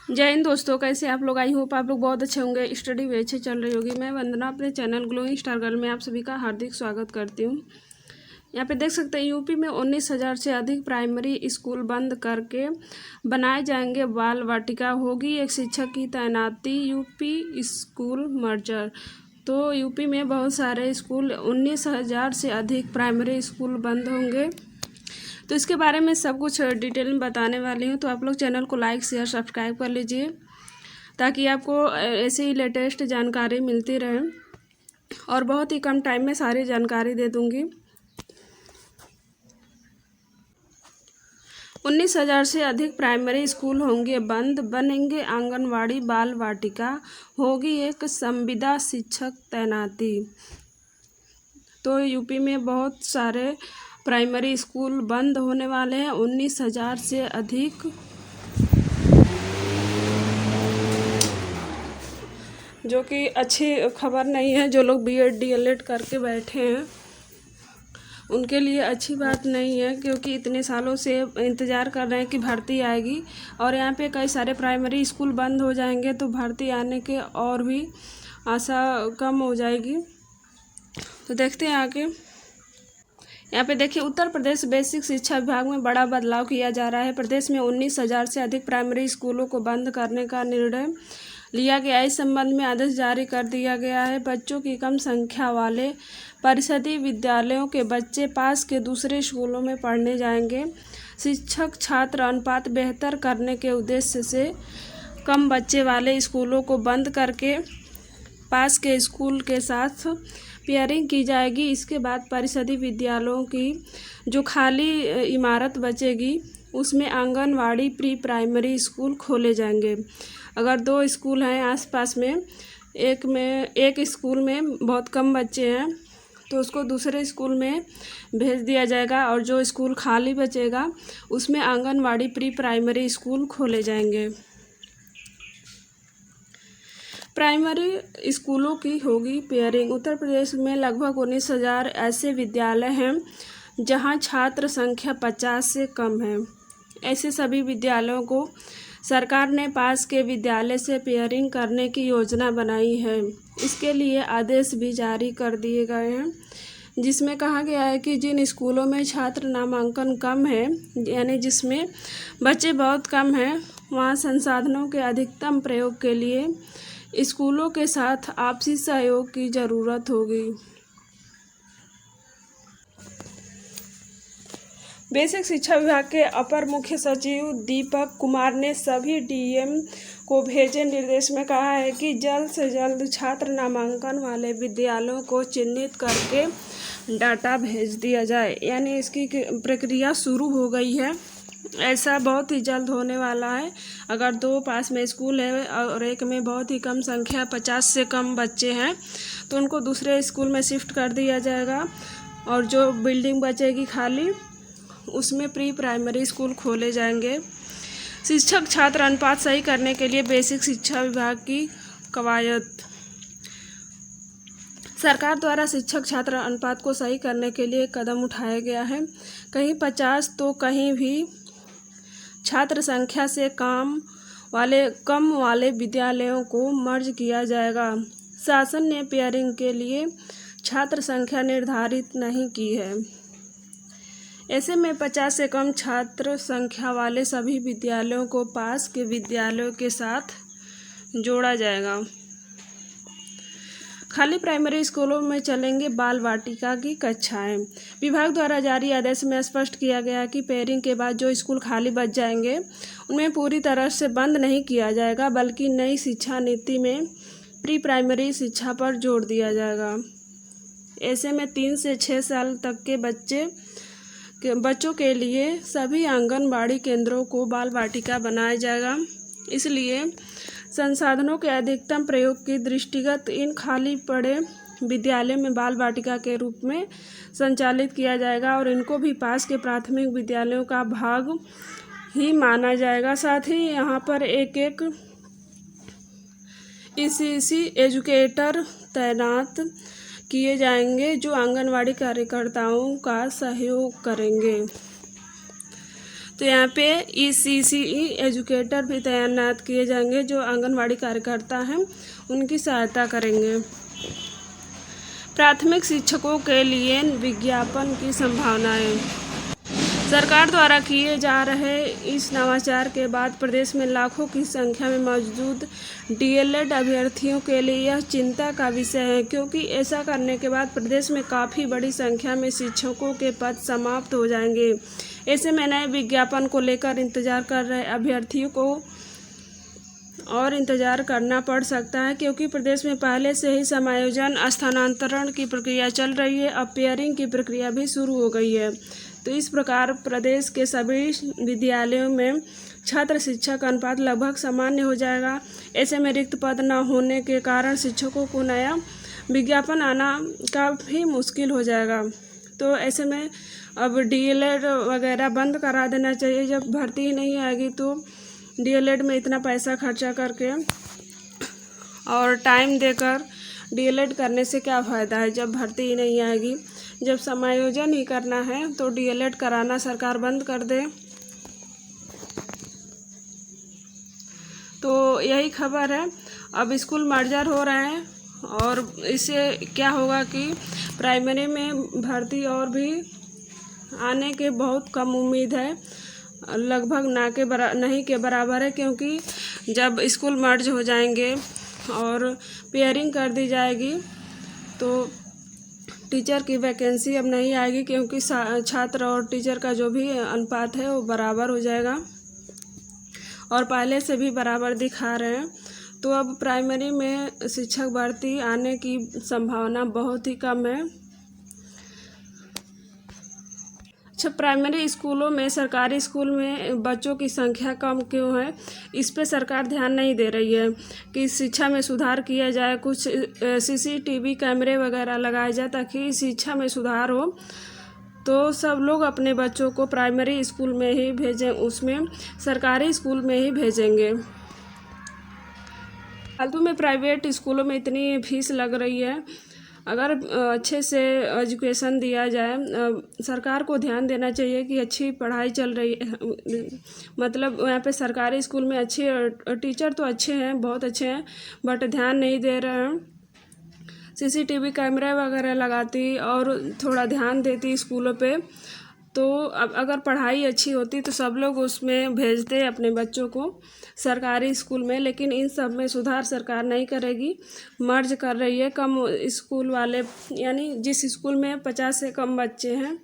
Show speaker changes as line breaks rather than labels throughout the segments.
जय हिंद दोस्तों, कैसे आप लोग। आई होप आप लोग बहुत अच्छे होंगे, स्टडी भी अच्छे चल रही होगी। मैं वंदना अपने चैनल ग्लोइंग स्टार गर्ल में आप सभी का हार्दिक स्वागत करती हूँ। यहाँ पे देख सकते हैं यूपी में 19,000 से अधिक प्राइमरी स्कूल बंद करके बनाए जाएंगे बाल वाटिका। होगी एक शिक्षक की तैनाती, यूपी स्कूल मर्जर। तो यूपी में बहुत सारे स्कूल 19,000 से अधिक प्राइमरी स्कूल बंद होंगे। तो इसके बारे में सब कुछ डिटेल में बताने वाली हूँ। तो आप लोग चैनल को लाइक शेयर सब्सक्राइब कर लीजिए ताकि आपको ऐसे ही लेटेस्ट जानकारी मिलती रहे, और बहुत ही कम टाइम में सारी जानकारी दे दूँगी। 19,000 से अधिक प्राइमरी स्कूल होंगे बंद, बनेंगे आंगनवाड़ी बाल वाटिका, होगी एक संविदा शिक्षक तैनाती। तो यूपी में बहुत सारे प्राइमरी स्कूल बंद होने वाले हैं, 19,000 से अधिक। जो कि अच्छी खबर नहीं है। जो लोग बीएड डीएलएड करके बैठे हैं उनके लिए अच्छी बात नहीं है, क्योंकि इतने सालों से इंतज़ार कर रहे हैं कि भर्ती आएगी, और यहाँ पे कई सारे प्राइमरी स्कूल बंद हो जाएंगे तो भर्ती आने के और भी आशा कम हो जाएगी। तो देखते हैं आगे। यहाँ पे देखिए, उत्तर प्रदेश बेसिक शिक्षा विभाग में बड़ा बदलाव किया जा रहा है। प्रदेश में 19,000 से अधिक प्राइमरी स्कूलों को बंद करने का निर्णय लिया गया। इस संबंध में आदेश जारी कर दिया गया है। बच्चों की कम संख्या वाले परिषदीय विद्यालयों के बच्चे पास के दूसरे स्कूलों में पढ़ने जाएंगे। शिक्षक छात्र अनुपात बेहतर करने के उद्देश्य से कम बच्चे वाले स्कूलों को बंद करके पास के स्कूल के साथ पेयरिंग की जाएगी। इसके बाद परिषदीय विद्यालयों की जो खाली इमारत बचेगी उसमें आंगनवाड़ी प्री प्राइमरी स्कूल खोले जाएंगे। अगर 2 स्कूल हैं आसपास में, एक स्कूल में बहुत कम बच्चे हैं तो उसको दूसरे स्कूल में भेज दिया जाएगा, और जो स्कूल खाली बचेगा उसमें आंगनवाड़ी प्री प्राइमरी स्कूल खोले जाएंगे। प्राइमरी स्कूलों की होगी पेयरिंग। उत्तर प्रदेश में लगभग 19,000 ऐसे विद्यालय हैं जहां छात्र संख्या 50 से कम है। ऐसे सभी विद्यालयों को सरकार ने पास के विद्यालय से पेयरिंग करने की योजना बनाई है। इसके लिए आदेश भी जारी कर दिए गए हैं, जिसमें कहा गया है कि जिन स्कूलों में छात्र नामांकन कम है, यानी जिसमें बच्चे बहुत कम हैं, वहाँ संसाधनों के अधिकतम प्रयोग के लिए स्कूलों के साथ आपसी सहयोग की ज़रूरत होगी। बेसिक शिक्षा विभाग के अपर मुख्य सचिव दीपक कुमार ने सभी डीएम को भेजे निर्देश में कहा है कि जल्द से जल्द छात्र नामांकन वाले विद्यालयों को चिन्हित करके डाटा भेज दिया जाए। यानी इसकी प्रक्रिया शुरू हो गई है। ऐसा बहुत ही जल्द होने वाला है। अगर 2 पास में स्कूल है और एक में बहुत ही कम संख्या 50 से कम बच्चे हैं तो उनको दूसरे स्कूल में शिफ्ट कर दिया जाएगा, और जो बिल्डिंग बचेगी खाली उसमें प्री प्राइमरी स्कूल खोले जाएंगे। शिक्षक छात्र अनुपात सही करने के लिए बेसिक शिक्षा विभाग की कवायद। सरकार द्वारा शिक्षक छात्र अनुपात को सही करने के लिए कदम उठाया गया है। कहीं 50 तो कहीं भी छात्र संख्या से कम वाले विद्यालयों को मर्ज किया जाएगा। शासन ने पेयरिंग के लिए छात्र संख्या निर्धारित नहीं की है। ऐसे में 50 से कम छात्र संख्या वाले सभी विद्यालयों को पास के विद्यालयों के साथ जोड़ा जाएगा। खाली प्राइमरी स्कूलों में चलेंगे बाल वाटिका की कक्षाएं। विभाग द्वारा जारी आदेश में स्पष्ट किया गया कि पेयरिंग के बाद जो स्कूल खाली बच जाएंगे उनमें पूरी तरह से बंद नहीं किया जाएगा, बल्कि नई शिक्षा नीति में प्री प्राइमरी शिक्षा पर जोर दिया जाएगा। ऐसे में 3 से 6 साल तक के बच्चों के लिए सभी आंगनबाड़ी केंद्रों को बाल वाटिका बनाया जाएगा। इसलिए संसाधनों के अधिकतम प्रयोग के दृष्टिगत इन खाली पड़े विद्यालयों में बाल वाटिका के रूप में संचालित किया जाएगा, और इनको भी पास के प्राथमिक विद्यालयों का भाग ही माना जाएगा। साथ ही यहाँ पर एक ईसीसी एजुकेटर तैनात किए जाएंगे जो आंगनवाड़ी कार्यकर्ताओं का सहयोग करेंगे। तो यहाँ पे ECCE एजुकेटर भी तैनात किए जाएंगे जो आंगनवाड़ी कार्यकर्ता हैं उनकी सहायता करेंगे। प्राथमिक शिक्षकों के लिए विज्ञापन की संभावनाएं। सरकार द्वारा किए जा रहे इस नवाचार के बाद प्रदेश में लाखों की संख्या में मौजूद DLED अभ्यर्थियों के लिए यह चिंता का विषय है, क्योंकि ऐसा करने के बाद प्रदेश में काफ़ी बड़ी संख्या में शिक्षकों के पद समाप्त हो जाएंगे। ऐसे में नए विज्ञापन को लेकर इंतजार कर रहे अभ्यर्थियों को और इंतज़ार करना पड़ सकता है, क्योंकि प्रदेश में पहले से ही समायोजन स्थानांतरण की प्रक्रिया चल रही है। अब पेयरिंग की प्रक्रिया भी शुरू हो गई है। तो इस प्रकार प्रदेश के सभी विद्यालयों में छात्र शिक्षक अनुपात लगभग सामान्य हो जाएगा। ऐसे में रिक्त पद न होने के कारण शिक्षकों को नया विज्ञापन आना काफ़ी मुश्किल हो जाएगा। तो ऐसे में अब DLED वगैरह बंद करा देना चाहिए। जब भर्ती ही नहीं आएगी तो DLED में इतना पैसा खर्चा करके और टाइम देकर DLED करने से क्या फ़ायदा है जब भर्ती ही नहीं आएगी। जब समायोजन ही करना है तो DLED कराना सरकार बंद कर दे। तो यही खबर है। अब स्कूल मर्जर हो रहे हैं और इससे क्या होगा कि प्राइमरी में भर्ती और भी आने के बहुत कम उम्मीद है, लगभग नहीं के बराबर है, क्योंकि जब स्कूल मर्ज हो जाएंगे और पेयरिंग कर दी जाएगी तो टीचर की वैकेंसी अब नहीं आएगी, क्योंकि छात्र और टीचर का जो भी अनुपात है वो बराबर हो जाएगा और पहले से भी बराबर दिखा रहे हैं। तो अब प्राइमरी में शिक्षक भर्ती आने की संभावना बहुत ही कम है। अच्छा, प्राइमरी स्कूलों में, सरकारी स्कूल में बच्चों की संख्या कम क्यों है, इस पे सरकार ध्यान नहीं दे रही है कि शिक्षा में सुधार किया जाए, कुछ CCTV कैमरे वगैरह लगाए जाए ताकि शिक्षा में सुधार हो। तो सब लोग अपने बच्चों को प्राइमरी स्कूल में ही भेजें, उसमें सरकारी स्कूल में ही भेजेंगे। फालतू में प्राइवेट स्कूलों में इतनी फीस लग रही है। अगर अच्छे से एजुकेशन दिया जाए, सरकार को ध्यान देना चाहिए कि अच्छी पढ़ाई चल रही है, मतलब यहाँ पे सरकारी स्कूल में अच्छे टीचर तो अच्छे हैं, बहुत अच्छे हैं, बट ध्यान नहीं दे रहे हैं। CCTV कैमरा वगैरह लगाती और थोड़ा ध्यान देती स्कूलों पे, तो अब अगर पढ़ाई अच्छी होती तो सब लोग उसमें भेजते अपने बच्चों को सरकारी स्कूल में। लेकिन इन सब में सुधार सरकार नहीं करेगी, मर्ज कर रही है। कम स्कूल वाले, यानी जिस स्कूल में 50 से कम बच्चे हैं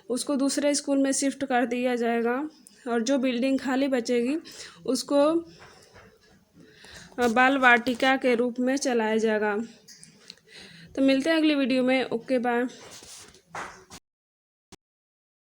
उसको दूसरे स्कूल में शिफ्ट कर दिया जाएगा और जो बिल्डिंग खाली बचेगी उसको बाल वाटिका के रूप में चलाया जाएगा। तो मिलते हैं अगली वीडियो में। Okay, bye.